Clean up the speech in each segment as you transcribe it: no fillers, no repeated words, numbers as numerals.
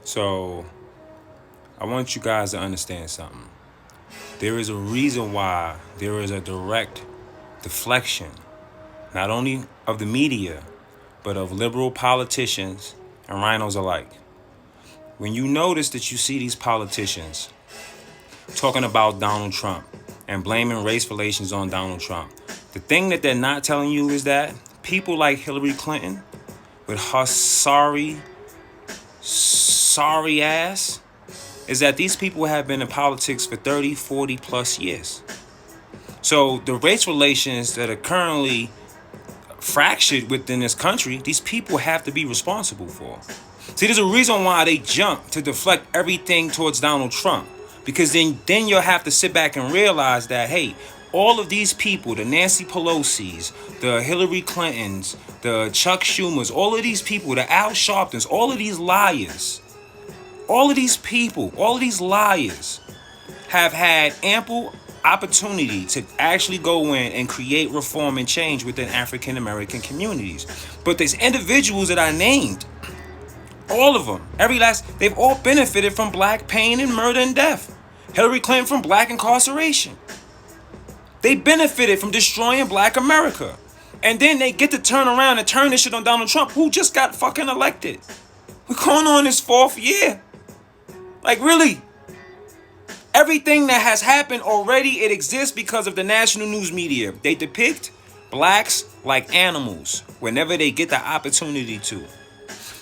So I want you guys to understand something. There is a reason why there is a direct deflection, not only of the media, but of liberal politicians and rhinos alike. When you notice that you see these politicians talking about Donald Trump and blaming race relations on Donald Trump, the thing that they're not telling you is that people like Hillary Clinton, with her sorry ass, is that these people have been in politics for 30, 40 plus years. So the race relations that are currently fractured within this country, these people have to be responsible for. See, there's a reason why they jump to deflect everything towards Donald Trump. Because then you'll have to sit back and realize that, hey, all of these people, the Nancy Pelosi's, the Hillary Clintons, the Chuck Schumers, all of these people, the Al Sharptons, all of these liars, all of these people, all of these liars have had ample opportunity to actually go in and create reform and change within African American communities. But these individuals that I named, all of them, they've all benefited from black pain and murder and death. Hillary Clinton from black incarceration. They benefited from destroying black America. And then they get to turn around and turn this shit on Donald Trump, who just got fucking elected. We're going on his 4th year. Like, really? Everything that has happened already, it exists because of the national news media. They depict blacks like animals whenever they get the opportunity to.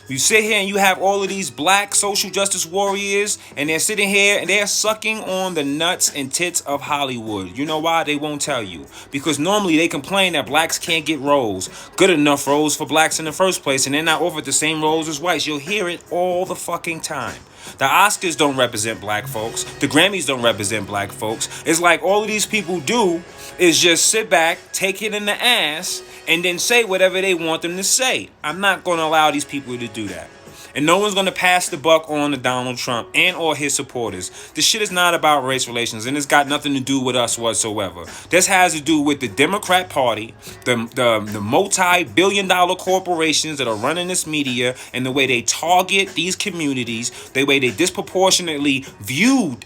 You sit here and you have all of these black social justice warriors, and they're sitting here and they're sucking on the nuts and tits of Hollywood. You know why? They won't tell you. Because normally they complain that blacks can't get roles, good enough roles for blacks in the first place, and they're not offered the same roles as whites. You'll hear it all the fucking time. The Oscars don't represent black folks. The Grammys don't represent black folks. It's like all of these people do is just sit back, take it in the ass, and then say whatever they want them to say. I'm not going to allow these people to do that. And no one's going to pass the buck on to Donald Trump and or his supporters. This shit is not about race relations, and it's got nothing to do with us whatsoever. This has to do with the Democrat Party, the multi-billion-dollar corporations that are running this media, and the way they target these communities, the way they disproportionately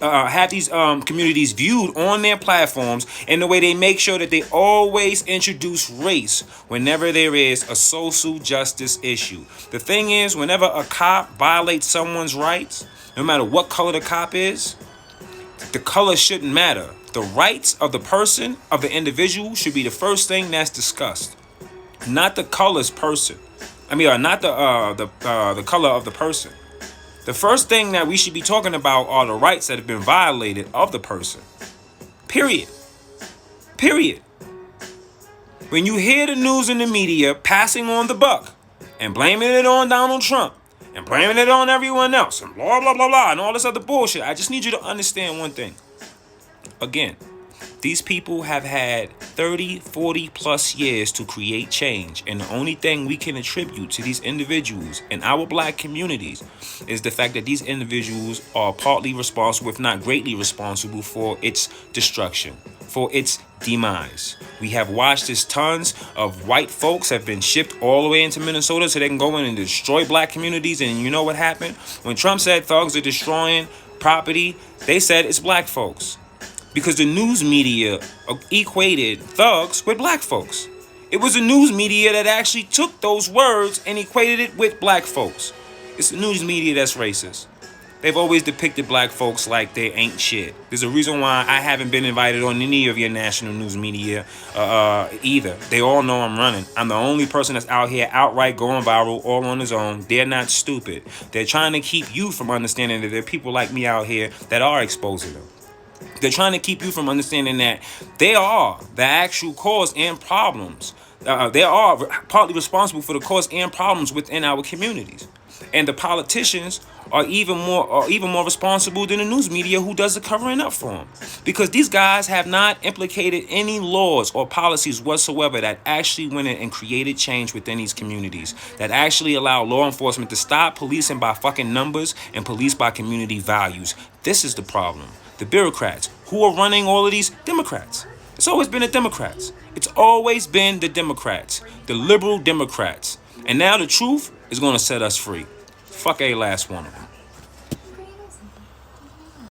have these communities viewed on their platforms, and the way they make sure that they always introduce race whenever there is a social justice issue. The thing is, whenever a cop violates someone's rights, no matter what color the cop is, the color shouldn't matter. The rights of the person, of the individual, should be the first thing that's discussed, not the color's person. Not the color of the person. The first thing that we should be talking about are the rights that have been violated of the person. Period. When you hear the news in the media passing on the buck and blaming it on Donald Trump, and blaming it on everyone else, and blah, blah, blah, blah, and all this other bullshit, I just need you to understand one thing. Again, these people have had 30, 40 plus years to create change, and the only thing we can attribute to these individuals in our black communities is the fact that these individuals are partly responsible, if not greatly responsible, for its destruction, for its demise. We have watched as tons of white folks have been shipped all the way into Minnesota so they can go in and destroy black communities. And you know what happened? When Trump said thugs are destroying property, they said it's black folks. Because the news media equated thugs with black folks. It was the news media that actually took those words and equated it with black folks. It's the news media that's racist. They've always depicted black folks like they ain't shit. There's a reason why I haven't been invited on any of your national news media either. They all know I'm running. I'm the only person that's out here outright going viral all on his own. They're not stupid. They're trying to keep you from understanding that there are people like me out here that are exposing them. They're trying to keep you from understanding that they are the actual cause and problems. They are partly responsible for the cause and problems within our communities. And the politicians are even more responsible than the news media, who does the covering up for them. Because these guys have not implicated any laws or policies whatsoever that actually went in and created change within these communities, that actually allow law enforcement to stop policing by fucking numbers and police by community values. This is the problem. The bureaucrats who are running all of these Democrats. It's always been the Democrats. It's always been the Democrats, the liberal Democrats. And now the truth is going to set us free. Fuck a last one of them.